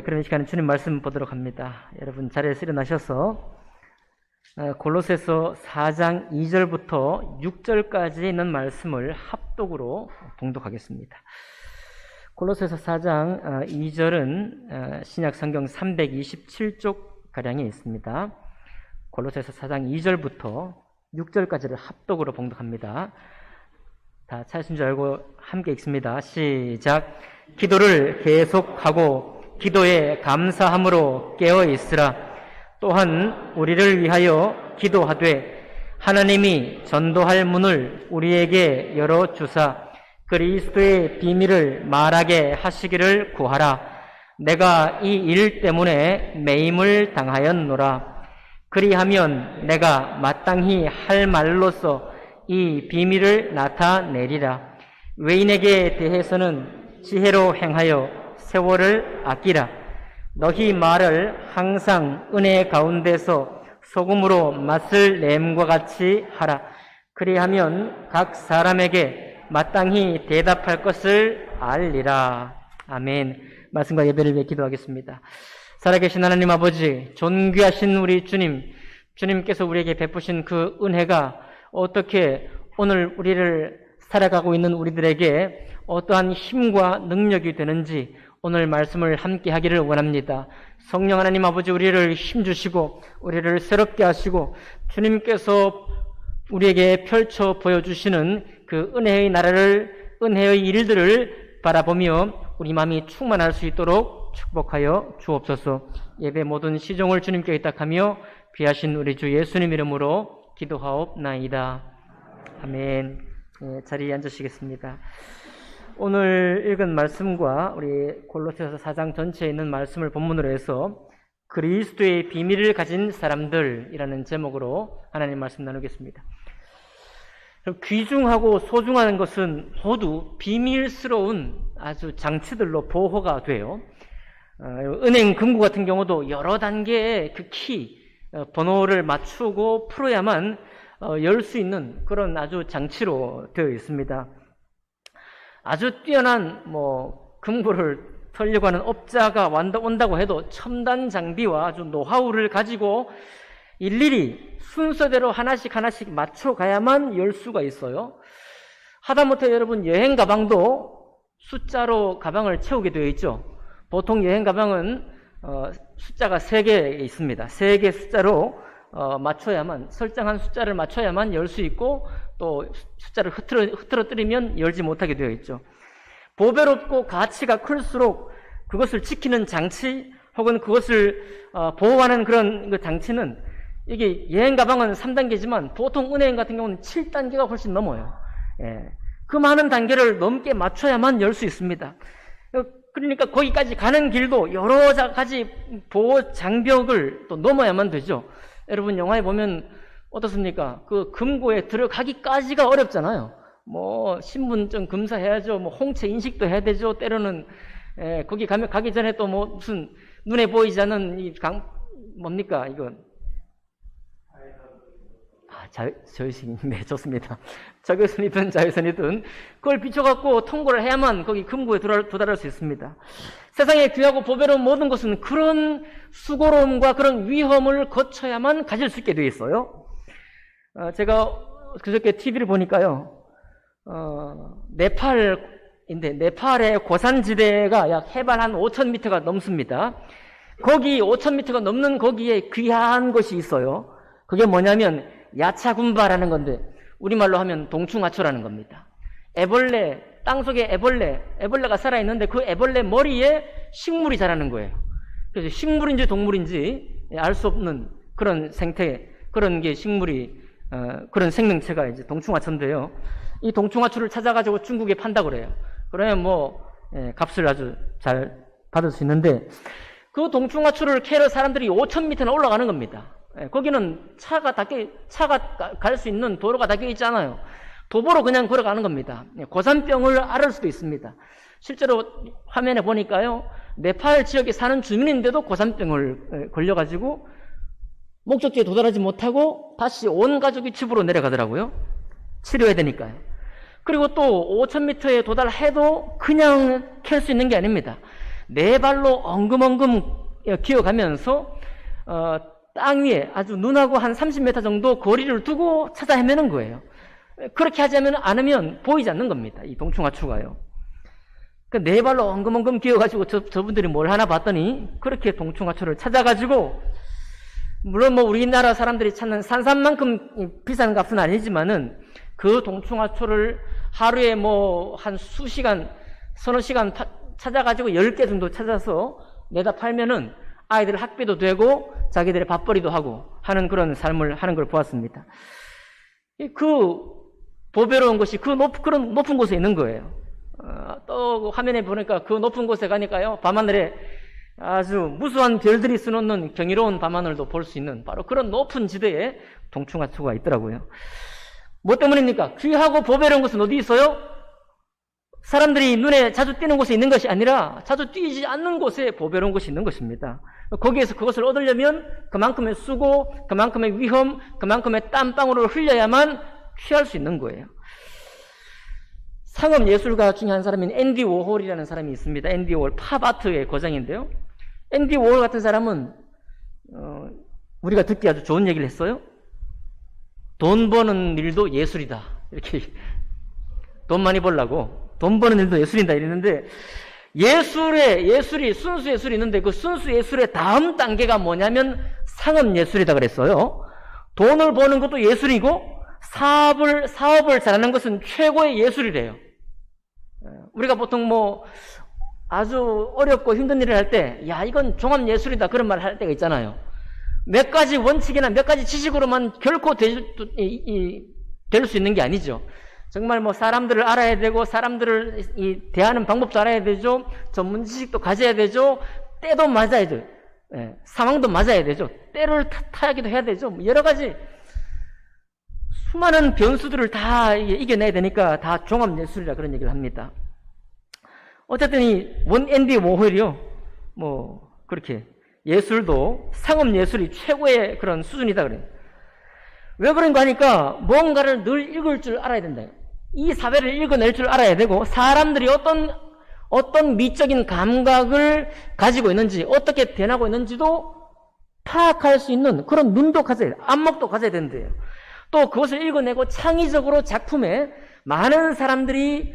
그럼 이 시간에 주님 말씀 보도록 합니다. 여러분 자리에서 일어나셔서 골로새서 4장 2절부터 6절까지 있는 말씀을 합독으로 봉독하겠습니다. 골로새서 4장 2절은 신약 성경 327쪽 가량에 있습니다. 골로새서 4장 2절부터 6절까지를 합독으로 봉독합니다. 다 찾으신 줄 알고 함께 읽습니다. 시작. 기도를 계속하고 기도에 감사함으로 깨어 있으라. 또한 우리를 위하여 기도하되 하나님이 전도할 문을 우리에게 열어주사 그리스도의 비밀을 말하게 하시기를 구하라. 내가 이 일 때문에 매임을 당하였노라. 그리하면 내가 마땅히 할 말로서 이 비밀을 나타내리라. 외인에게 대해서는 지혜로 행하여 세월을 아끼라. 너희 말을 항상 은혜 가운데서 소금으로 맛을 냄과 같이 하라. 그리하면 각 사람에게 마땅히 대답할 것을 알리라. 아멘. 말씀과 예배를 위해 기도하겠습니다. 살아계신 하나님 아버지, 존귀하신 우리 주님, 주님께서 우리에게 베푸신 그 은혜가 어떻게 오늘 우리를 살아가고 있는 우리들에게 어떠한 힘과 능력이 되는지 오늘 말씀을 함께 하기를 원합니다. 성령 하나님 아버지, 우리를 힘주시고 우리를 새롭게 하시고 주님께서 우리에게 펼쳐 보여주시는 그 은혜의 나라를, 은혜의 일들을 바라보며 우리 마음이 충만할 수 있도록 축복하여 주옵소서. 예배 모든 시종을 주님께 의탁하며 귀하신 우리 주 예수님 이름으로 기도하옵나이다. 아멘. 자리에 앉으시겠습니다. 오늘 읽은 말씀과 우리 골로새서 4장 전체에 있는 말씀을 본문으로 해서 그리스도의 비밀을 가진 사람들이라는 제목으로 하나님 말씀 나누겠습니다. 귀중하고 소중한 것은 모두 비밀스러운 아주 장치들로 보호가 돼요. 은행 금고 같은 경우도 여러 단계의 그 키, 번호를 맞추고 풀어야만 열 수 있는 그런 아주 장치로 되어 있습니다. 아주 뛰어난 금고를 털려고 하는 업자가 온다고 해도 첨단 장비와 아주 노하우를 가지고 일일이 순서대로 하나씩 맞춰가야만 열 수가 있어요. 하다못해 여러분 여행 가방도 숫자로 가방을 채우게 되어 있죠. 보통 여행 가방은 숫자가 3개 있습니다. 3개 숫자로 맞춰야만, 설정한 숫자를 맞춰야만 열 수 있고 또 숫자를 흐트러뜨리면 열지 못하게 되어 있죠. 보배롭고 가치가 클수록 그것을 지키는 장치 혹은 그것을 보호하는 그런 그 장치는, 이게 여행 가방은 3단계지만 보통 은행 같은 경우는 7단계가 훨씬 넘어요. 그 많은 단계를 넘게 맞춰야만 열 수 있습니다. 그러니까 거기까지 가는 길도 여러 가지 보호 장벽을 또 넘어야만 되죠. 여러분 영화에 보면 어떻습니까? 그 금고에 들어가기까지가 어렵잖아요. 신분증 검사해야죠. 홍채 인식도 해야 되죠. 때로는 거기 가기 전에 또 무슨 눈에 보이지 않는 뭡니까 이건? 자유신, 네, 좋습니다. 자외선이든 자외선이든 그걸 비춰갖고 통과를 해야만 거기 금고에 도달할 수 있습니다. 세상에 귀하고 보배로운 모든 것은 그런 수고로움과 그런 위험을 거쳐야만 가질 수 있게 되어 있어요. 제가 그저께 TV를 보니까요, 네팔의 고산지대가 약 해발 한 5,000m가 넘습니다. 거기 5,000m가 넘는 거기에 귀한 것이 있어요. 그게 뭐냐면 야차군바라는 건데 우리말로 하면 동충하초라는 겁니다. 애벌레, 땅속에 애벌레가 살아있는데 그 애벌레 머리에 식물이 자라는 거예요. 그래서 식물인지 동물인지 알 수 없는 그런 생태, 그런 게 식물이, 그런 생명체가 이제 동충하초인데요. 이 동충하초를 찾아가지고 중국에 판다고 그래요. 그러면 값을 아주 잘 받을 수 있는데, 그 동충하초를 캐러 사람들이 5,000m나 올라가는 겁니다. 거기는 차가 갈 수 있는 도로가 닦여 있잖아요. 도보로 그냥 걸어가는 겁니다. 고산병을 앓을 수도 있습니다. 실제로 화면에 보니까요, 네팔 지역에 사는 주민인데도 고산병을 걸려가지고 목적지에 도달하지 못하고 다시 온 가족이 집으로 내려가더라고요. 치료해야 되니까요. 그리고 또 5,000m에 도달해도 그냥 캘 수 있는 게 아닙니다. 네 발로 엉금엉금 기어가면서 땅 위에 아주 눈하고 한 30m 정도 거리를 두고 찾아 헤매는 거예요. 그렇게 하지 않으면 보이지 않는 겁니다. 이 동충하초가요. 네 발로 엉금엉금 기어가지고 저분들이 뭘 하나 봤더니 그렇게 동충하초를 찾아가지고, 물론 뭐 우리나라 사람들이 찾는 산삼만큼 비싼 값은 아니지만은 그 동충하초를 하루에 뭐 한 수시간, 서너 시간 찾아가지고 10개 정도 찾아서 내다 팔면은 아이들 학비도 되고 자기들의 밥벌이도 하고 하는 그런 삶을 하는 걸 보았습니다. 그 보배로운 것이 그런 높은 곳에 있는 거예요. 또 화면에 보니까 그 높은 곳에 가니까요, 밤하늘에 아주 무수한 별들이 수놓는 경이로운 밤하늘도 볼 수 있는 바로 그런 높은 지대에 동충하초가 있더라고요. 뭐 때문입니까? 귀하고 보배로운 것은 어디 있어요? 사람들이 눈에 자주 띄는 곳에 있는 것이 아니라 자주 띄지 않는 곳에 보배로운 것이 있는 것입니다. 거기에서 그것을 얻으려면 그만큼의 수고, 그만큼의 위험, 그만큼의 땀방울을 흘려야만 취할 수 있는 거예요. 상업 예술가 중에 한 사람인 앤디 워홀이라는 사람이 있습니다. 앤디 워홀, 팝아트의 거장인데요. 앤디 워홀 같은 사람은 우리가 듣기 아주 좋은 얘기를 했어요. 돈 버는 일도 예술이다. 이렇게 돈 많이 벌라고 돈 버는 일도 예술이다 이랬는데, 예술이 순수 예술이 있는데 그 순수 예술의 다음 단계가 뭐냐면 상업 예술이다 그랬어요. 돈을 버는 것도 예술이고 사업을 잘하는 것은 최고의 예술이래요. 우리가 보통 뭐 아주 어렵고 힘든 일을 할 때, 야, 이건 종합 예술이다 그런 말을 할 때가 있잖아요. 몇 가지 원칙이나 몇 가지 지식으로만 결코 될 수 있는 게 아니죠. 정말 뭐 사람들을 알아야 되고 사람들을 대하는 방법도 알아야 되죠. 전문 지식도 가져야 되죠. 때도 맞아야 돼요. 상황도 맞아야 되죠. 때를 타기도 해야 되죠. 여러 가지 수많은 변수들을 다 이겨내야 되니까 다 종합예술이라 그런 얘기를 합니다. 어쨌든 앤디 워홀이요, 뭐 그렇게 예술도 상업예술이 최고의 그런 수준이다 그래요. 왜 그런가 하니까 뭔가를 늘 읽을 줄 알아야 된다. 이 사회를 읽어낼 줄 알아야 되고, 사람들이 어떤 미적인 감각을 가지고 있는지, 어떻게 변하고 있는지도 파악할 수 있는 그런 눈도 가져야 돼요. 안목도 가져야 된대요. 또 그것을 읽어내고 창의적으로 작품에 많은 사람들이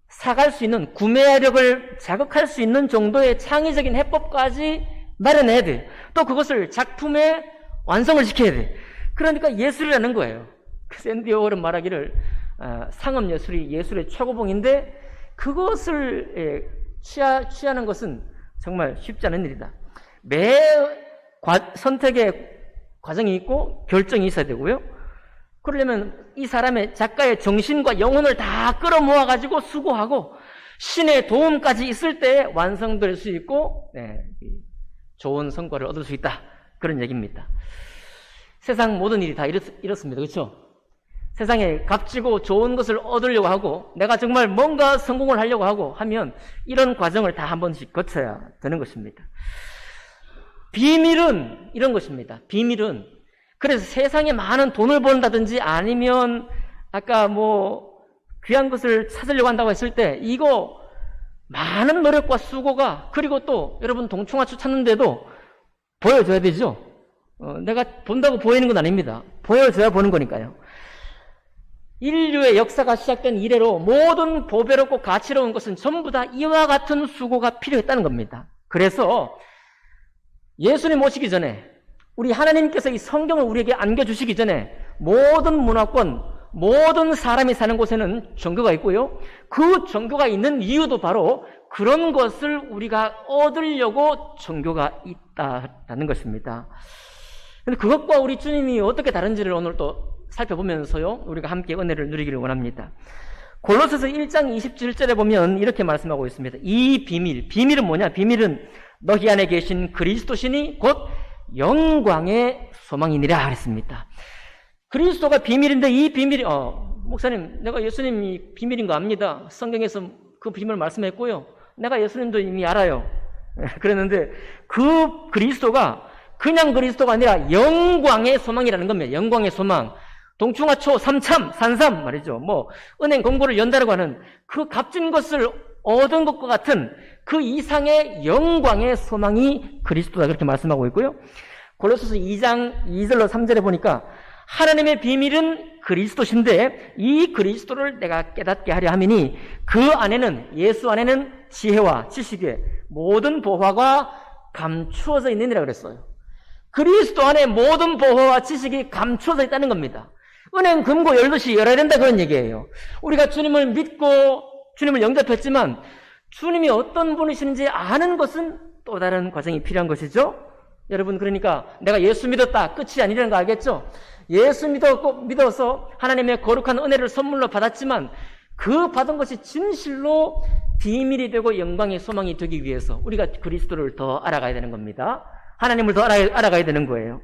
사갈 수 있는, 구매력을 자극할 수 있는 정도의 창의적인 해법까지 마련해야 돼요. 또 그것을 작품에 완성을 시켜야 돼요. 그러니까 예술이라는 거예요. 그래서 앤디 워홀은 말하기를 상업예술이 예술의 최고봉인데 그것을 취하는 것은 정말 쉽지 않은 일이다. 매 선택의 과정이 있고 결정이 있어야 되고요. 그러려면 이 사람의 작가의 정신과 영혼을 다 끌어모아가지고 수고하고 신의 도움까지 있을 때 완성될 수 있고 좋은 성과를 얻을 수 있다. 그런 얘기입니다. 세상 모든 일이 다 이렇습니다. 그렇죠? 세상에 값지고 좋은 것을 얻으려고 하고 내가 정말 뭔가 성공을 하려고 하고 하면 이런 과정을 다 한 번씩 거쳐야 되는 것입니다. 비밀은 이런 것입니다. 비밀은 그래서 세상에 많은 돈을 번다든지 아니면 아까 뭐 귀한 것을 찾으려고 한다고 했을 때 이거 많은 노력과 수고가 그리고 또 여러분 동충하초 찾는데도 보여줘야 되죠. 내가 본다고 보이는 건 아닙니다. 보여줘야 보는 거니까요. 인류의 역사가 시작된 이래로 모든 보배롭고 가치로운 것은 전부 다 이와 같은 수고가 필요했다는 겁니다. 그래서 예수님 오시기 전에 우리 하나님께서 이 성경을 우리에게 안겨주시기 전에 모든 문화권, 모든 사람이 사는 곳에는 종교가 있고요. 그 종교가 있는 이유도 바로 그런 것을 우리가 얻으려고 종교가 있다는 것입니다. 근데 그것과 우리 주님이 어떻게 다른지를 오늘 또 살펴보면서요, 우리가 함께 은혜를 누리기를 원합니다. 골로새서 1장 27절에 보면 이렇게 말씀하고 있습니다. 이 비밀은 뭐냐? 비밀은 너희 안에 계신 그리스도시니 곧 영광의 소망이니라 그랬습니다. 그리스도가 비밀인데 이 비밀이 목사님 내가 예수님이 비밀인 거 압니다. 성경에서 그 비밀을 말씀했고요. 내가 예수님도 이미 알아요. 그랬는데 그 그리스도가 그냥 그리스도가 아니라 영광의 소망이라는 겁니다. 영광의 소망. 동충하초, 삼참, 산삼 말이죠. 뭐 은행 공고를 연다라고 하는 그 값진 것을 얻은 것과 같은 그 이상의 영광의 소망이 그리스도다 그렇게 말씀하고 있고요. 골로새서 2장 2절로 3절에 보니까 하나님의 비밀은 그리스도신데 이 그리스도를 내가 깨닫게 하려 함이니 그 안에는 예수 안에는 지혜와 지식의 모든 보화가 감추어져 있느니라 그랬어요. 그리스도 안에 모든 보화와 지식이 감추어져 있다는 겁니다. 은행 금고 열듯이 열어야 된다 그런 얘기예요. 우리가 주님을 믿고 주님을 영접했지만 주님이 어떤 분이신지 아는 것은 또 다른 과정이 필요한 것이죠. 여러분, 그러니까 내가 예수 믿었다 끝이 아니라는 거 알겠죠? 예수 믿어서 하나님의 거룩한 은혜를 선물로 받았지만 그 받은 것이 진실로 비밀이 되고 영광의 소망이 되기 위해서 우리가 그리스도를 더 알아가야 되는 겁니다. 하나님을 더 알아가야 되는 거예요.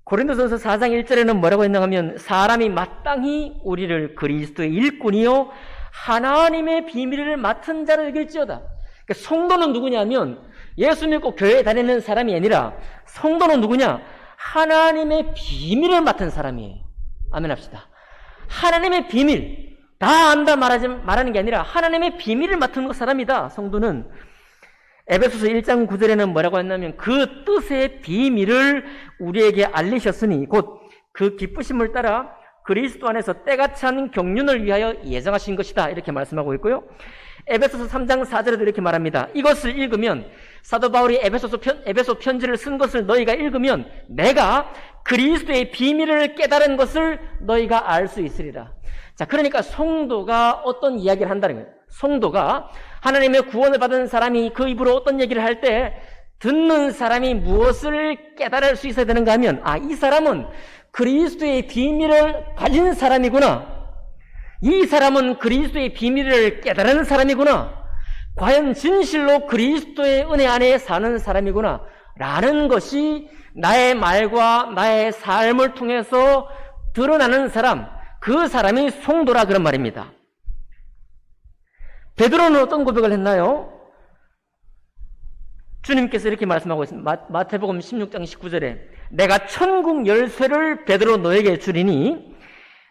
고린도전서 4장 1절에는 뭐라고 했나 하면 사람이 마땅히 우리를 그리스도의 일꾼이요 하나님의 비밀을 맡은 자로 여길지어다. 그러니까 성도는 누구냐면 예수 믿고 교회에 다니는 사람이 아니라 성도는 누구냐? 하나님의 비밀을 맡은 사람이에요. 아멘 합시다. 하나님의 비밀, 다 안다 말하는 게 아니라 하나님의 비밀을 맡은 사람이다. 성도는 에베소서 1장 9절에는 뭐라고 했냐면 그 뜻의 비밀을 우리에게 알리셨으니 곧 그 기쁘심을 따라 그리스도 안에서 때가 찬 경륜을 위하여 예정하신 것이다. 이렇게 말씀하고 있고요. 에베소서 3장 4절에도 이렇게 말합니다. 이것을 읽으면 사도 바울이 에베소 편지를 쓴 것을 너희가 읽으면 내가 그리스도의 비밀을 깨달은 것을 너희가 알 수 있으리라. 자, 그러니까 성도가 어떤 이야기를 한다는 거예요. 성도가 하나님의 구원을 받은 사람이 그 입으로 어떤 얘기를 할 때 듣는 사람이 무엇을 깨달을 수 있어야 되는가 하면 이 사람은 그리스도의 비밀을 가진 사람이구나. 이 사람은 그리스도의 비밀을 깨달은 사람이구나. 과연 진실로 그리스도의 은혜 안에 사는 사람이구나. 라는 것이 나의 말과 나의 삶을 통해서 드러나는 사람, 그 사람이 성도라 그런 말입니다. 베드로는 어떤 고백을 했나요? 주님께서 이렇게 말씀하고 있습니다. 마태복음 16장 19절에 내가 천국 열쇠를 베드로 너에게 주리니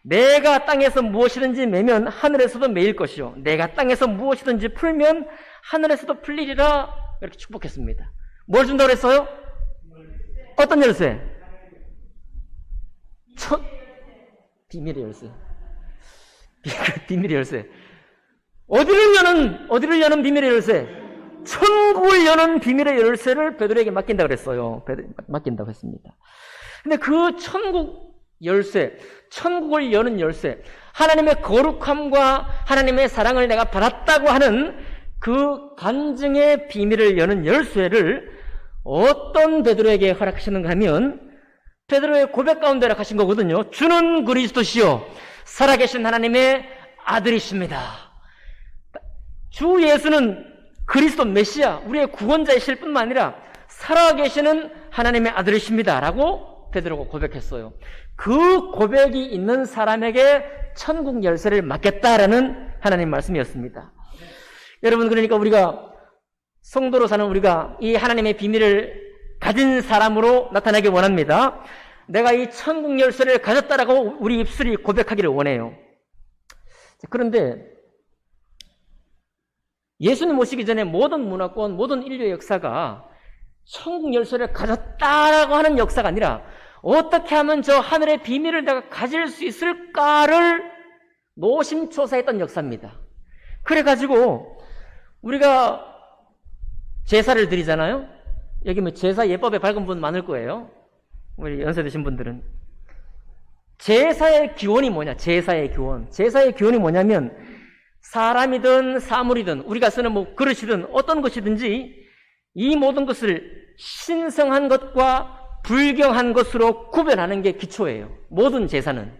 내가 땅에서 무엇이든지 매면 하늘에서도 매일 것이요 내가 땅에서 무엇이든지 풀면 하늘에서도 풀리리라. 이렇게 축복했습니다. 뭘 준다고 그랬어요? 어떤 열쇠? 비밀의 열쇠. 비밀의 열쇠. 어디를 여는 비밀의 열쇠? 천국을 여는 비밀의 열쇠를 베드로에게 맡긴다고 그랬어요. 맡긴다고 했습니다. 근데 그 천국 열쇠, 천국을 여는 열쇠, 하나님의 거룩함과 하나님의 사랑을 내가 받았다고 하는 그 간증의 비밀을 여는 열쇠를 어떤 베드로에게 허락하시는가 하면 베드로의 고백 가운데 허락하신 거거든요. 주는 그리스도시요 살아계신 하나님의 아들이십니다. 주 예수는 그리스도 메시아, 우리의 구원자이실 뿐만 아니라 살아계시는 하나님의 아들이십니다. 라고 베드로가 고백했어요. 그 고백이 있는 사람에게 천국 열쇠를 맡겠다라는 하나님 말씀이었습니다. 여러분, 그러니까 우리가 성도로 사는 우리가 이 하나님의 비밀을 가진 사람으로 나타나길 원합니다. 내가 이 천국 열쇠를 가졌다라고 우리 입술이 고백하기를 원해요. 그런데 예수님 오시기 전에 모든 문화권, 모든 인류의 역사가 천국 열쇠를 가졌다라고 하는 역사가 아니라 어떻게 하면 저 하늘의 비밀을 내가 가질 수 있을까를 노심초사했던 역사입니다. 그래가지고 우리가 제사를 드리잖아요. 여기 뭐 제사 예법에 밝은 분 많을 거예요. 우리 연세 드신 분들은. 제사의 기원이 뭐냐? 제사의 기원. 제사의 기원이 뭐냐면 사람이든 사물이든 우리가 쓰는 뭐 그릇이든 어떤 것이든지 이 모든 것을 신성한 것과 불경한 것으로 구별하는 게 기초예요. 모든 제사는.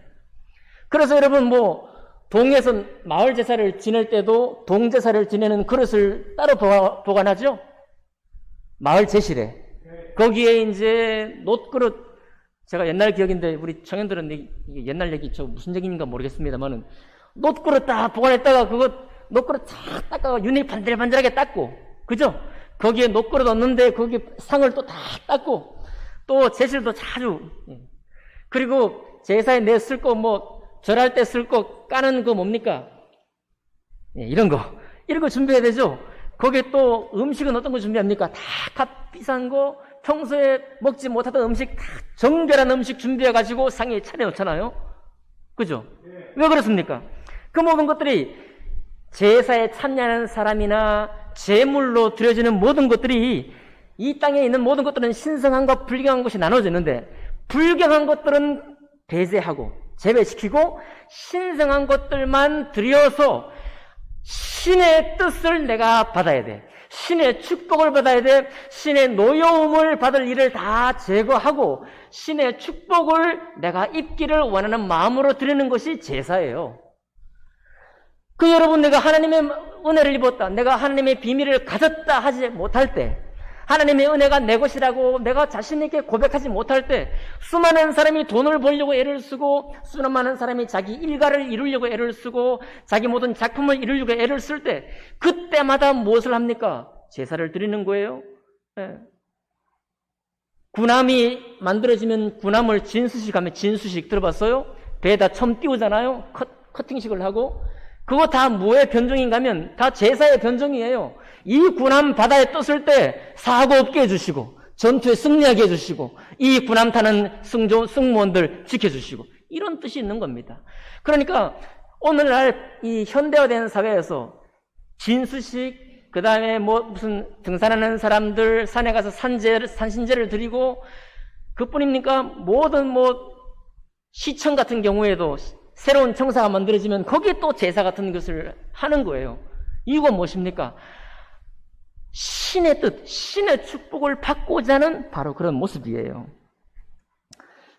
그래서 여러분 뭐 동에서 마을 제사를 지낼 때도 동제사를 지내는 그릇을 따로 보관하죠. 마을 제실에. 거기에 이제 놋그릇, 제가 옛날 기억인데 우리 청년들은 이게 옛날 얘기 저 무슨 얘기인가 모르겠습니다만은 놋그릇 딱 보관했다가 그거 놋그릇 쫙 닦아가 윤희 반들반들하게 닦고, 그죠? 거기에 놋그릇 넣는데 거기 상을 또 다 닦고 또 제실도 자주, 그리고 제사에 내 쓸 거 뭐 절할 때 쓸 거 까는 거 뭡니까? 이런 거 이런 거 준비해야 되죠. 거기에 또 음식은 어떤 거 준비합니까? 다 값 비싼 거, 평소에 먹지 못하던 음식 다 정결한 음식 준비해가지고 상에 차려놓잖아요. 그죠? 왜 그렇습니까? 그 모든 것들이 제사에 참여하는 사람이나 제물로 드려지는 모든 것들이, 이 땅에 있는 모든 것들은 신성한 것, 불경한 것이 나눠지는데, 불경한 것들은 배제하고 제외시키고 신성한 것들만 드려서 신의 뜻을 내가 받아야 돼. 신의 축복을 받아야 돼. 신의 노여움을 받을 일을 다 제거하고 신의 축복을 내가 입기를 원하는 마음으로 드리는 것이 제사예요. 그 여러분, 내가 하나님의 은혜를 입었다, 내가 하나님의 비밀을 가졌다 하지 못할 때, 하나님의 은혜가 내 것이라고 내가 자신 있게 고백하지 못할 때, 수많은 사람이 돈을 벌려고 애를 쓰고, 수많은 사람이 자기 일가를 이루려고 애를 쓰고, 자기 모든 작품을 이루려고 애를 쓸 때, 그때마다 무엇을 합니까? 제사를 드리는 거예요. 네. 군함이 만들어지면 군함을 진수식 하면, 진수식 들어봤어요? 배에다 첨 띄우잖아요. 커팅식을 하고. 그거 다 뭐의 변종인가 하면 다 제사의 변종이에요. 이 군함 바다에 떴을 때 사고 없게 해주시고, 전투에 승리하게 해주시고, 이 군함 타는 승무원들 지켜주시고, 이런 뜻이 있는 겁니다. 그러니까 오늘날 이 현대화된 사회에서 진수식, 그 다음에 뭐 무슨 등산하는 사람들 산에 가서 산신제를 드리고, 그뿐입니까? 모든 뭐 시청 같은 경우에도 새로운 청사가 만들어지면 거기에 또 제사 같은 것을 하는 거예요. 이유가 무엇입니까? 신의 뜻, 신의 축복을 받고자 하는 바로 그런 모습이에요.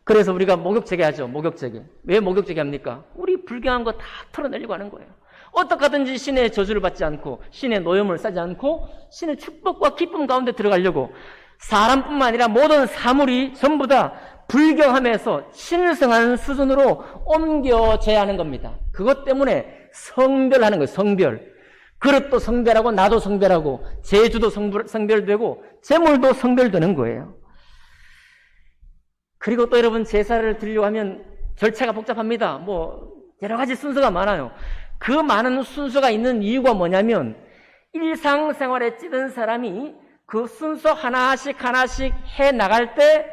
그래서 우리가 목욕제계 하죠. 목욕제계. 왜 목욕제계 합니까? 우리 불경한 거 다 털어내려고 하는 거예요. 어떻게 하든지 신의 저주를 받지 않고, 신의 노염을 싸지 않고, 신의 축복과 기쁨 가운데 들어가려고, 사람뿐만 아니라 모든 사물이 전부 다 불경함에서 신성한 수준으로 옮겨져야 하는 겁니다. 그것 때문에 성별하는 거예요. 성별. 그릇도 성별하고, 나도 성별하고, 제주도 성별되고, 제물도 성별되는 거예요. 그리고 또 여러분, 제사를 드리려고 하면 절차가 복잡합니다. 뭐 여러 가지 순서가 많아요. 그 많은 순서가 있는 이유가 뭐냐면, 일상생활에 찌든 사람이 그 순서 하나씩 해 나갈 때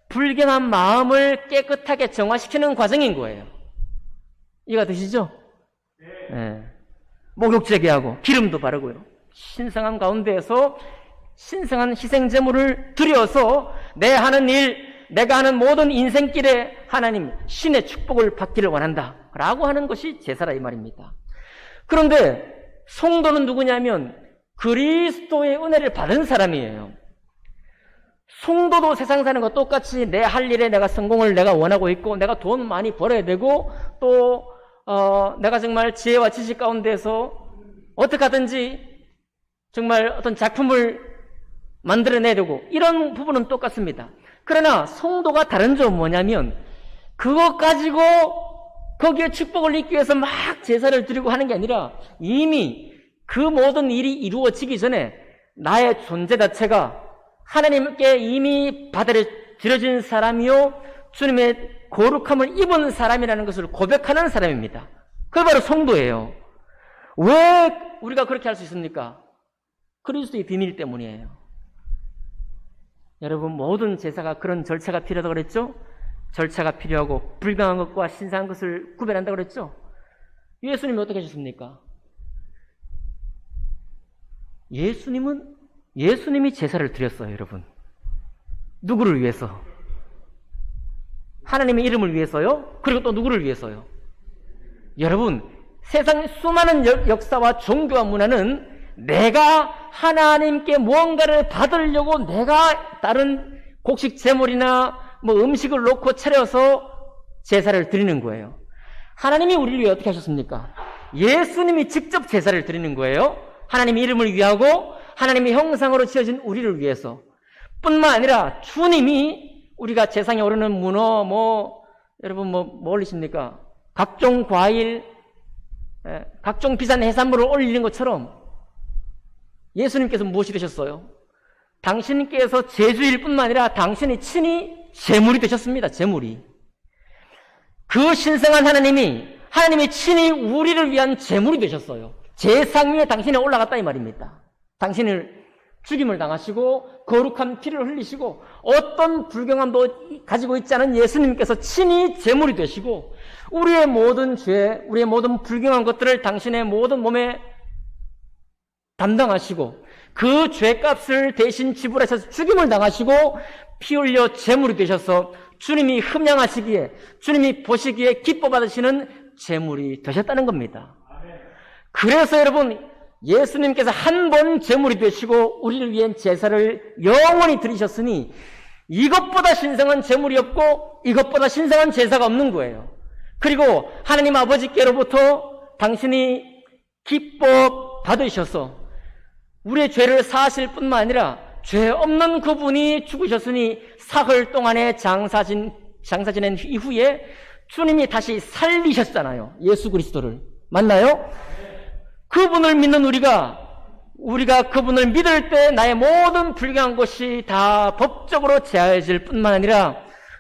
불경한 마음을 깨끗하게 정화시키는 과정인 거예요. 이해가 되시죠? 네. 목욕제계하고 기름도 바르고요. 신성한 가운데에서 신성한 희생제물을 드려서 내 하는 일, 내가 하는 모든 인생길에 하나님 신의 축복을 받기를 원한다 라고 하는 것이 제사라 이 말입니다. 그런데 성도는 누구냐면 그리스도의 은혜를 받은 사람이에요. 성도도 세상 사는 거 똑같이 내 할 일에 내가 성공을 내가 원하고 있고, 내가 돈 많이 벌어야 되고, 또 내가 정말 지혜와 지식 가운데서 어떻게 하든지 정말 어떤 작품을 만들어내야 되고, 이런 부분은 똑같습니다. 그러나 성도가 다른 점은 뭐냐면, 그것 가지고 거기에 축복을 얻기 위해서 막 제사를 드리고 하는 게 아니라, 이미 그 모든 일이 이루어지기 전에 나의 존재 자체가 하나님께 이미 받아들여진 사람이요, 주님의 거룩함을 입은 사람이라는 것을 고백하는 사람입니다. 그게 바로 성도예요. 왜 우리가 그렇게 할 수 있습니까? 그리스도의 비밀 때문이에요. 여러분, 모든 제사가 그런 절차가 필요하다고 그랬죠? 절차가 필요하고 불경한 것과 신성한 것을 구별한다고 그랬죠? 예수님이 어떻게 하셨습니까? 예수님이 제사를 드렸어요, 여러분. 누구를 위해서? 하나님의 이름을 위해서요? 그리고 또 누구를 위해서요? 여러분, 세상의 수많은 역사와 종교와 문화는 내가 하나님께 무언가를 받으려고 내가 다른 곡식 제물이나 뭐 음식을 놓고 차려서 제사를 드리는 거예요. 하나님이 우리를 위해 어떻게 하셨습니까? 예수님이 직접 제사를 드리는 거예요. 하나님의 이름을 위하고 하나님의 형상으로 지어진 우리를 위해서. 뿐만 아니라 주님이 우리가 제상에 오르는 문어, 여러분 뭐 올리십니까? 각종 과일, 각종 비싼 해산물을 올리는 것처럼 예수님께서 무엇이 되셨어요? 당신께서 제주일 뿐만 아니라 당신이 친히 제물이 되셨습니다. 제물이. 그 신성한 하나님이 친히 우리를 위한 제물이 되셨어요. 제상 위에 당신이 올라갔다 이 말입니다. 당신을 죽임을 당하시고 거룩한 피를 흘리시고 어떤 불경함도 가지고 있지 않은 예수님께서 친히 제물이 되시고 우리의 모든 죄, 우리의 모든 불경한 것들을 당신의 모든 몸에 담당하시고 그 죄값을 대신 지불하셔서 죽임을 당하시고 피 흘려 제물이 되셔서 주님이 흠양하시기에, 주님이 보시기에 기뻐 받으시는 제물이 되셨다는 겁니다. 그래서 여러분, 예수님께서 한 번 제물이 되시고 우리를 위한 제사를 영원히 드리셨으니 이것보다 신성한 제물이 없고 이것보다 신성한 제사가 없는 거예요. 그리고 하나님 아버지께로부터 당신이 기뻐 받으셔서 우리의 죄를 사하실 뿐만 아니라 죄 없는 그분이 죽으셨으니 사흘 동안의 장사 지낸 이후에 주님이 다시 살리셨잖아요. 예수 그리스도를. 맞나요? 그분을 믿는 우리가 그분을 믿을 때 나의 모든 불경한 것이 다 법적으로 제하여질 뿐만 아니라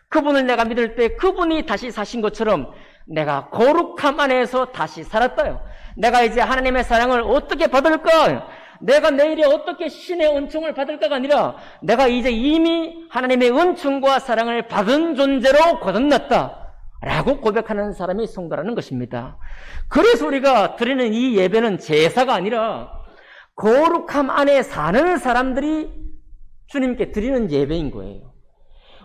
그분을 내가 믿을 때 그분이 다시 사신 것처럼 내가 거룩함 안에서 다시 살았다요. 내가 이제 하나님의 사랑을 어떻게 받을까? 내가 내일에 어떻게 신의 은총을 받을까가 아니라 내가 이제 이미 하나님의 은총과 사랑을 받은 존재로 거듭났다 라고 고백하는 사람이 성도라는 것입니다. 그래서 우리가 드리는 이 예배는 제사가 아니라 거룩함 안에 사는 사람들이 주님께 드리는 예배인 거예요.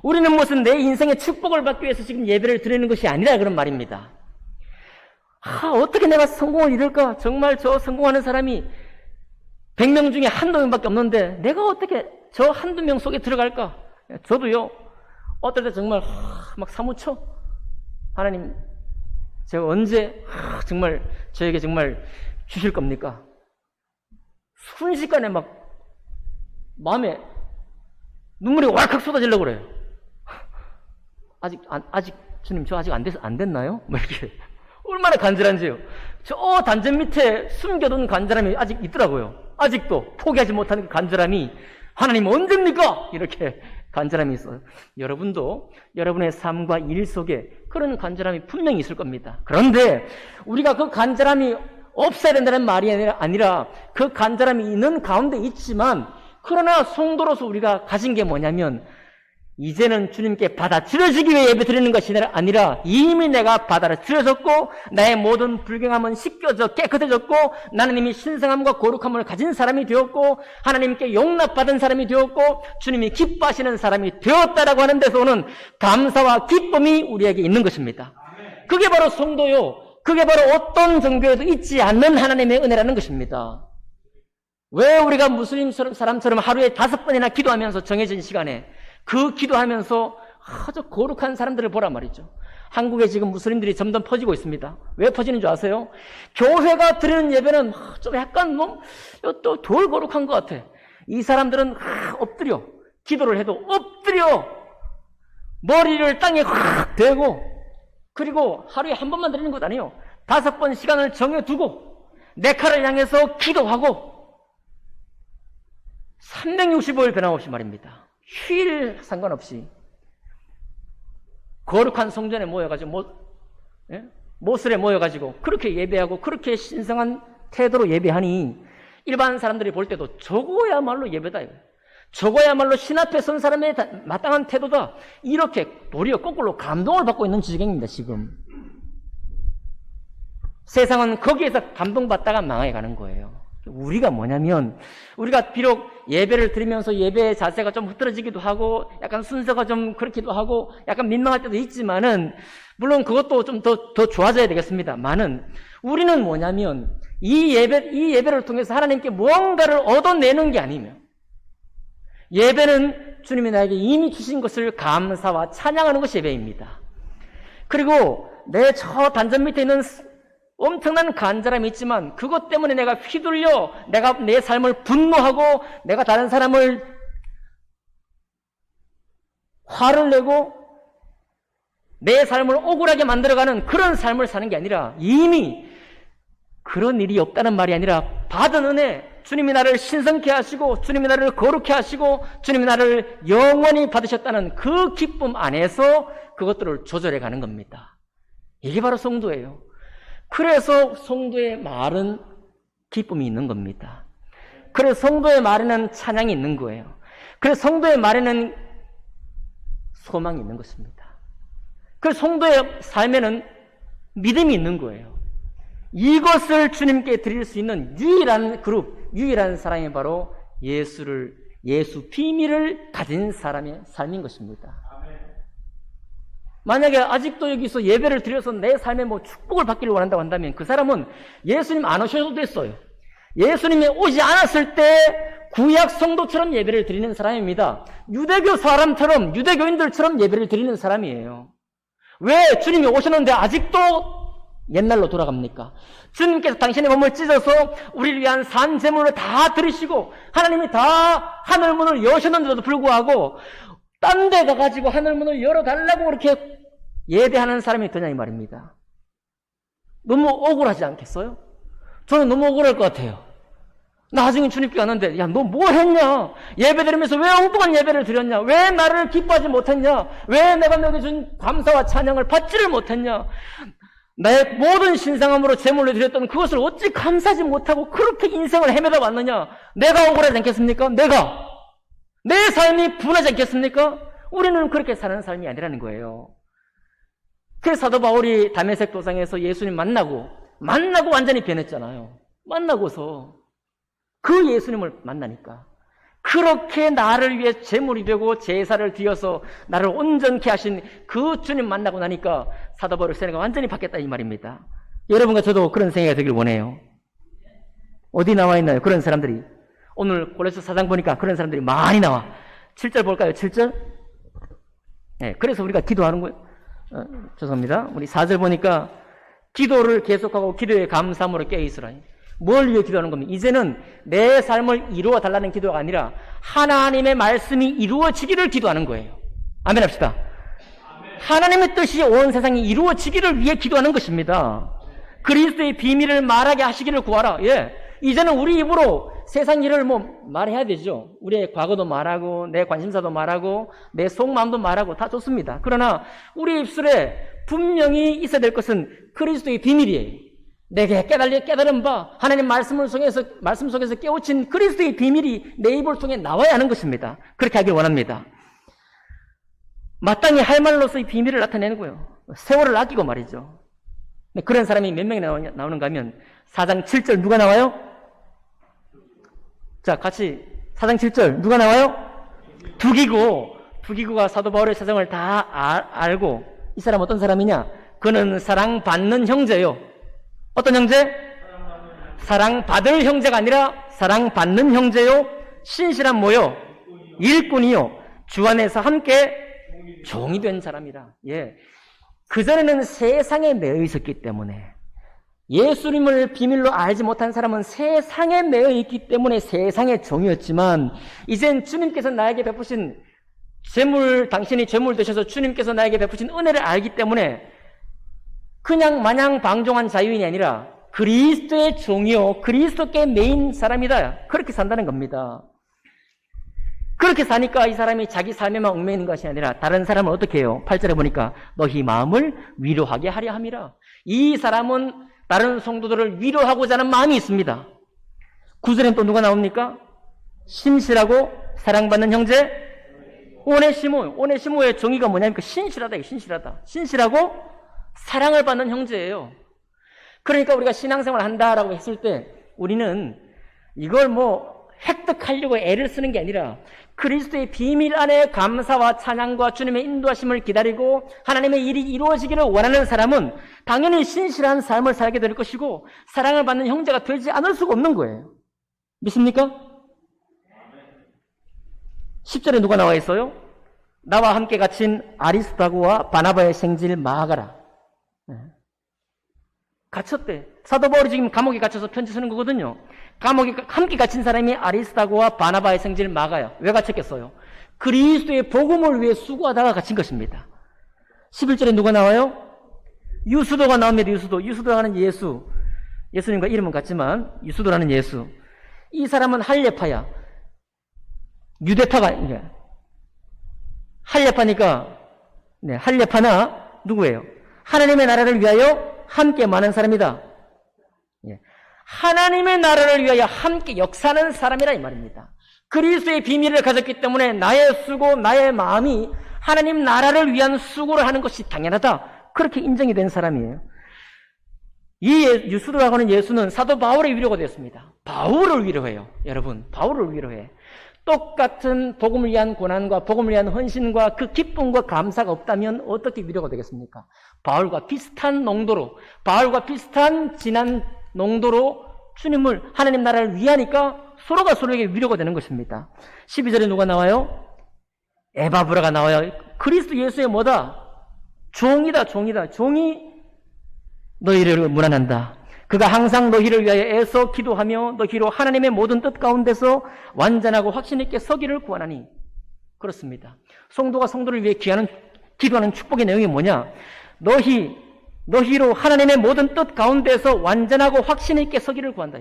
우리는 무슨 내 인생의 축복을 받기 위해서 지금 예배를 드리는 것이 아니라 그런 말입니다. 어떻게 내가 성공을 이룰까? 정말 저 성공하는 사람이 100명 중에 한두 명밖에 없는데 내가 어떻게 저 한두 명 속에 들어갈까? 저도요, 어떨 때 정말 막 사무쳐. 하나님, 제가 언제 정말 저에게 정말 주실 겁니까? 순식간에 막 마음에 눈물이 왈칵 쏟아지려고 그래요. 아직 주님 저 아직 안 됐나요? 뭐 이렇게 얼마나 간절한지요. 저 단전 밑에 숨겨둔 간절함이 아직 있더라고요. 아직도 포기하지 못하는 그 간절함이 하나님 언제입니까? 이렇게 간절함이 있어요. 여러분도 여러분의 삶과 일 속에 그런 간절함이 분명히 있을 겁니다. 그런데 우리가 그 간절함이 없어야 된다는 말이 아니라 그 간절함이 있는 가운데 있지만 그러나 성도로서 우리가 가진 게 뭐냐면 이제는 주님께 받아들여지기 위해 예배 드리는 것이 아니라 이미 내가 받아들여졌고 나의 모든 불경함은 씻겨져 깨끗해졌고 나는 이미 신성함과 거룩함을 가진 사람이 되었고 하나님께 용납받은 사람이 되었고 주님이 기뻐하시는 사람이 되었다라고 하는 데서 오는 감사와 기쁨이 우리에게 있는 것입니다. 그게 바로 성도요. 그게 바로 어떤 종교에도 있지 않는 하나님의 은혜라는 것입니다. 왜 우리가 무슬림 사람처럼 하루에 5번이나 기도하면서 정해진 시간에 그 기도하면서 아주 거룩한 사람들을 보란 말이죠. 한국에 지금 무슬림들이 점점 퍼지고 있습니다. 왜 퍼지는 줄 아세요? 교회가 드리는 예배는 좀 약간 또 덜 거룩한 것 같아. 이 사람들은 엎드려 기도를 해도 엎드려 머리를 땅에 확 대고 그리고 하루에 한 번만 드리는 것 아니에요. 5번 시간을 정해두고 내 칼을 향해서 기도하고 365일 변함없이 말입니다. 휴일 상관없이 거룩한 성전에 모여가지고 모슬에 모여가지고 그렇게 예배하고 그렇게 신성한 태도로 예배하니 일반 사람들이 볼 때도 저거야말로 예배다. 저거야말로 신 앞에 선 사람의 마땅한 태도다. 이렇게 도리어 거꾸로 감동을 받고 있는 지경입니다. 지금 세상은 거기에서 감동받다가 망해가는 거예요. 우리가 뭐냐면 우리가 비록 예배를 드리면서 예배의 자세가 좀 흐트러지기도 하고 약간 순서가 좀 그렇기도 하고 약간 민망할 때도 있지만은 물론 그것도 좀 더 좋아져야 되겠습니다만은 우리는 뭐냐면 이 예배를 통해서 하나님께 무언가를 얻어내는 게 아니면 예배는 주님이 나에게 이미 주신 것을 감사와 찬양하는 것이 예배입니다. 그리고 내 저 단전 밑에 있는 엄청난 간절함이 있지만 그것 때문에 내가 휘둘려 내가 내 삶을 분노하고 내가 다른 사람을 화를 내고 내 삶을 억울하게 만들어가는 그런 삶을 사는 게 아니라 이미 그런 일이 없다는 말이 아니라 받은 은혜 주님이 나를 신성케 하시고 주님이 나를 거룩케 하시고 주님이 나를 영원히 받으셨다는 그 기쁨 안에서 그것들을 조절해 가는 겁니다. 이게 바로 성도예요. 그래서 성도의 말은 기쁨이 있는 겁니다. 그래서 성도의 말에는 찬양이 있는 거예요. 그래서 성도의 말에는 소망이 있는 것입니다. 그래서 성도의 삶에는 믿음이 있는 거예요. 이것을 주님께 드릴 수 있는 유일한 그룹, 유일한 사람이 바로 예수 비밀을 가진 사람의 삶인 것입니다. 만약에 아직도 여기서 예배를 드려서 내 삶에 뭐 축복을 받기를 원한다고 한다면 그 사람은 예수님 안 오셔도 됐어요. 예수님이 오지 않았을 때 구약 성도처럼 예배를 드리는 사람입니다. 유대교 사람처럼, 유대교인들처럼 예배를 드리는 사람이에요. 왜 주님이 오셨는데 아직도 옛날로 돌아갑니까? 주님께서 당신의 몸을 찢어서 우리를 위한 산 제물을 다 드리시고 하나님이 다 하늘문을 여셨는데도 불구하고 딴 데 가가지고 하늘문을 열어달라고 그렇게 예배하는 사람이 되냐 이 말입니다. 너무 억울하지 않겠어요? 저는 너무 억울할 것 같아요. 나중에 주님께 왔는데 야 너 뭐 했냐? 예배 드리면서 왜 엉뚱한 예배를 드렸냐? 왜 나를 기뻐하지 못했냐? 왜 내가 너에게 준 감사와 찬양을 받지를 못했냐? 나의 모든 신상함으로 제물로 드렸던 그것을 어찌 감사하지 못하고 그렇게 인생을 헤매다 왔느냐? 내가 억울하지 않겠습니까? 내 삶이 분하지 않겠습니까? 우리는 그렇게 사는 삶이 아니라는 거예요. 그래서 사도 바울이 다메섹 도상에서 예수님 만나고 완전히 변했잖아요. 만나고서 그 예수님을 만나니까 그렇게 나를 위해 제물이 되고 제사를 드려서 나를 온전케 하신 그 주님 만나고 나니까 사도 바울의 생애가 완전히 바뀌었다 이 말입니다. 여러분과 저도 그런 생애가 되길 원해요. 어디 나와 있나요? 그런 사람들이. 오늘 골로새 4장 보니까 그런 사람들이 많이 나와. 7절 볼까요? 7절? 네, 그래서 우리가 기도하는 거예요. 죄송합니다. 우리 4절 보니까 기도를 계속하고 기도에 감사함으로 깨어있으라. 뭘 위해 기도하는 겁니까? 이제는 내 삶을 이루어 달라는 기도가 아니라 하나님의 말씀이 이루어지기를 기도하는 거예요. 아멘 합시다. 하나님의 뜻이 온 세상이 이루어지기를 위해 기도하는 것입니다. 그리스도의 비밀을 말하게 하시기를 구하라. 예. 이제는 우리 입으로 세상 일을 말해야 되죠. 우리의 과거도 말하고, 내 관심사도 말하고, 내 속마음도 말하고, 다 좋습니다. 그러나, 우리 입술에 분명히 있어야 될 것은 그리스도의 비밀이에요. 내게 깨달은 바, 하나님 말씀 속에서 깨우친 그리스도의 비밀이 내 입을 통해 나와야 하는 것입니다. 그렇게 하길 원합니다. 마땅히 할 말로서 이 비밀을 나타내는 거예요. 세월을 아끼고 말이죠. 그런 사람이 몇 명이 나오는가 하면, 4장 7절 누가 나와요? 자, 같이 4장 7절 누가 나와요? 두기고가 사도 바울의 사정을 다 알고 이 사람 어떤 사람이냐? 그는 사랑받는 형제요. 어떤 형제? 사랑받을 형제가 아니라 사랑받는 형제요. 신실한 뭐요? 일꾼이요. 주 안에서 함께 종이 된 사람이라. 예. 그전에는 세상에 매여 있었기 때문에 예수님을 비밀로 알지 못한 사람은 세상에 매여 있기 때문에 세상의 종이었지만 이젠 주님께서 나에게 베푸신 당신이 제물 되셔서 주님께서 나에게 베푸신 은혜를 알기 때문에 그냥 마냥 방종한 자유인이 아니라 그리스도의 종이요 그리스도께 매인 사람이다. 그렇게 산다는 겁니다. 그렇게 사니까 이 사람이 자기 삶에만 얽매이는 것이 아니라 다른 사람은 어떻게 해요? 8절에 보니까 너희 마음을 위로하게 하려 함이라. 이 사람은 다른 성도들을 위로하고자 하는 마음이 있습니다. 9절엔 또 누가 나옵니까? 신실하고 사랑받는 형제 오네시모의 정의가 뭐냐니까 신실하다. 신실하고 사랑을 받는 형제예요. 그러니까 우리가 신앙생활을 한다라고 했을 때 우리는 이걸 획득하려고 애를 쓰는 게 아니라 그리스도의 비밀 안에 감사와 찬양과 주님의 인도하심을 기다리고 하나님의 일이 이루어지기를 원하는 사람은 당연히 신실한 삶을 살게 될 것이고 사랑을 받는 형제가 되지 않을 수가 없는 거예요. 믿습니까? 10절에 누가 나와 있어요? 나와 함께 갇힌 아리스다고와 바나바의 생질 마가라. 갇혔대. 사도 바울이 지금 감옥에 갇혀서 편지 쓰는 거거든요. 감옥에 함께 갇힌 사람이 아리스다고와 바나바의 생질 마가야. 왜 갇혔겠어요? 그리스도의 복음을 위해 수고하다가 갇힌 것입니다. 11절에 누가 나와요? 유수도가 나옵니다. 유수도라는 예수님과 이름은 같지만 유수도라는 예수. 이 사람은 할례파야. 유대파가 할례파니까 할례파나 누구예요? 하나님의 나라를 위하여 함께 많은 사람이다. 하나님의 나라를 위하여 함께 역사하는 사람이라 이 말입니다. 그리스도의 비밀을 가졌기 때문에 나의 수고, 나의 마음이 하나님 나라를 위한 수고를 하는 것이 당연하다. 그렇게 인정이 된 사람이에요. 이 유수도라고 하는 예수는 사도 바울의 위로가 되었습니다. 바울을 위로해요. 여러분, 바울을 위로해. 똑같은 복음을 위한 고난과 복음을 위한 헌신과 그 기쁨과 감사가 없다면 어떻게 위로가 되겠습니까? 바울과 비슷한 농도로, 바울과 비슷한 진한 농도로 주님을, 하나님 나라를 위하니까 서로가 서로에게 위로가 되는 것입니다. 12절에 누가 나와요? 에바브라가 나와요. 그리스도 예수의 뭐다? 종이다. 종이 너희를 문안한다. 그가 항상 너희를 위하여 애써 기도하며 너희로 하나님의 모든 뜻 가운데서 완전하고 확신 있게 서기를 구하나니. 그렇습니다. 성도가 성도를 위해 기도하는 축복의 내용이 뭐냐? 너희로 하나님의 모든 뜻 가운데서 완전하고 확신 있게 서기를 구한다.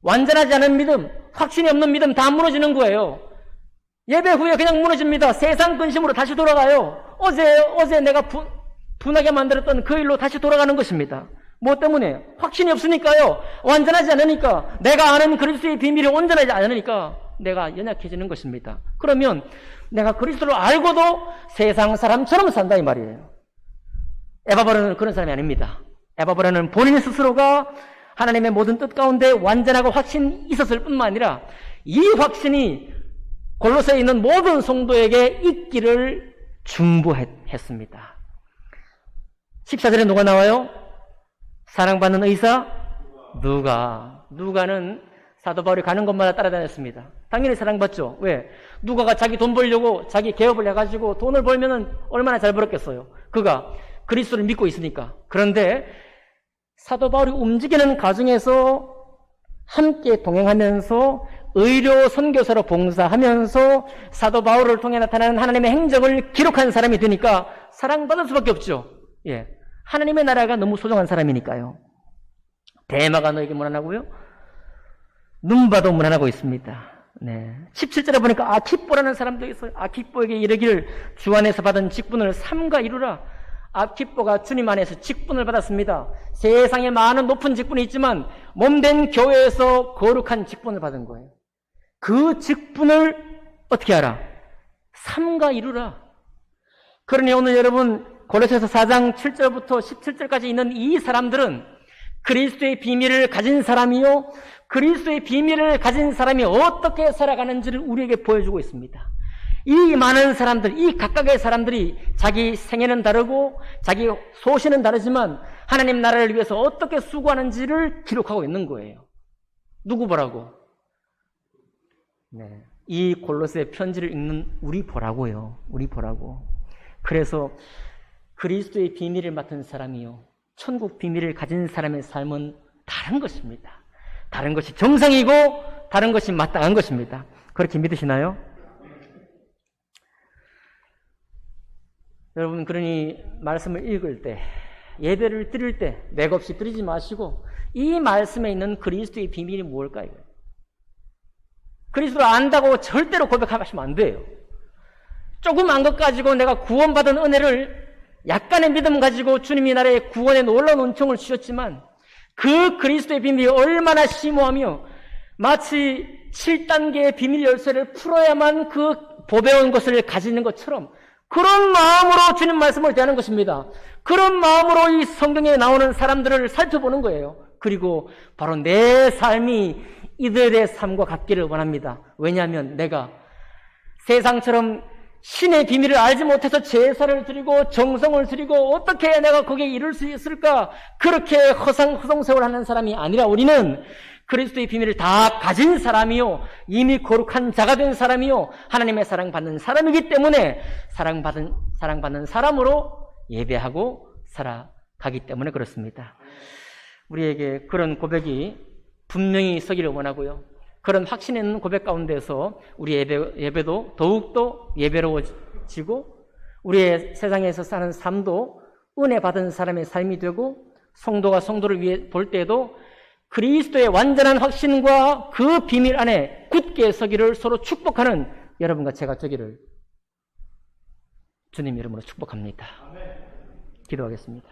완전하지 않은 믿음, 확신이 없는 믿음 다 무너지는 거예요. 예배 후에 그냥 무너집니다. 세상 근심으로 다시 돌아가요. 어제 내가 분하게 만들었던 그 일로 다시 돌아가는 것입니다. 뭐 때문에? 확신이 없으니까요. 완전하지 않으니까. 내가 아는 그리스도의 비밀이 온전하지 않으니까 내가 연약해지는 것입니다. 그러면 내가 그리스도를 알고도 세상 사람처럼 산다 이 말이에요. 에바브라는 그런 사람이 아닙니다. 에바브라는 본인 스스로가 하나님의 모든 뜻 가운데 완전하고 확신이 있었을 뿐만 아니라 이 확신이 골로새에 있는 모든 성도에게 있기를 중보했습니다. 14절에 누가 나와요? 사랑받는 의사? 누가는 사도 바울이 가는 곳마다 따라다녔습니다. 당연히 사랑받죠. 왜? 누가가 자기 돈 벌려고 자기 개업을 해가지고 돈을 벌면은 얼마나 잘 벌었겠어요. 그가 그리스도를 믿고 있으니까. 그런데 사도 바울이 움직이는 과정에서 함께 동행하면서 의료 선교사로 봉사하면서 사도 바울을 통해 나타나는 하나님의 행적을 기록한 사람이 되니까 사랑받을 수밖에 없죠. 예. 하나님의 나라가 너무 소중한 사람이니까요. 대마가 너에게 문안하고요. 눈바도 문안하고 있습니다. 네. 17절에 보니까 아키뽀라는 사람도 있어요. 아키뽀에게 이르기를 주 안에서 받은 직분을 삼가 이루라. 아키뽀가 주님 안에서 직분을 받았습니다. 세상에 많은 높은 직분이 있지만 몸된 교회에서 거룩한 직분을 받은 거예요. 그 직분을 어떻게 하라? 삼가 이루라. 그러니 오늘 여러분 골로새서 4장 7절부터 17절까지 있는 이 사람들은 그리스도의 비밀을 가진 사람이요, 그리스도의 비밀을 가진 사람이 어떻게 살아가는지를 우리에게 보여주고 있습니다. 이 많은 사람들, 이 각각의 사람들이 자기 생애는 다르고 자기 소신은 다르지만 하나님 나라를 위해서 어떻게 수고하는지를 기록하고 있는 거예요. 누구 보라고? 네. 이 골로새 편지를 읽는 우리 보라고요. 우리 보라고. 그래서 그리스도의 비밀을 맡은 사람이요, 천국 비밀을 가진 사람의 삶은 다른 것입니다. 다른 것이 정상이고 다른 것이 마땅한 것입니다. 그렇게 믿으시나요? 여러분, 그러니 말씀을 읽을 때, 예배를 드릴 때 맥없이 드리지 마시고 이 말씀에 있는 그리스도의 비밀이 무엇일까요? 그리스도를 안다고 절대로 고백하시면 안 돼요. 조금 안 것 가지고 내가 구원받은 은혜를 약간의 믿음 가지고 주님이 나라의 구원에 놀라운 은총을 주셨지만 그 그리스도의 비밀이 얼마나 심오하며 마치 7단계의 비밀 열쇠를 풀어야만 그 보배운 것을 가지는 것처럼 그런 마음으로 주님 말씀을 대하는 것입니다. 그런 마음으로 이 성경에 나오는 사람들을 살펴보는 거예요. 그리고 바로 내 삶이 이들의 삶과 같기를 원합니다. 왜냐하면 내가 세상처럼 신의 비밀을 알지 못해서 제사를 드리고 정성을 드리고 어떻게 내가 거기에 이룰 수 있을까? 그렇게 허송세월 하는 사람이 아니라 우리는 그리스도의 비밀을 다 가진 사람이요, 이미 거룩한 자가 된 사람이요, 하나님의 사랑받는 사람이기 때문에 사랑받는 사람으로 예배하고 살아가기 때문에 그렇습니다. 우리에게 그런 고백이 분명히 서기를 원하고요. 그런 확신 있는 고백 가운데서 우리 예배도 더욱더 예배로워지고 우리의 세상에서 사는 삶도 은혜 받은 사람의 삶이 되고 성도가 성도를 위해 볼 때에도 그리스도의 완전한 확신과 그 비밀 안에 굳게 서기를 서로 축복하는 여러분과 제가 되기를 주님 이름으로 축복합니다. 기도하겠습니다.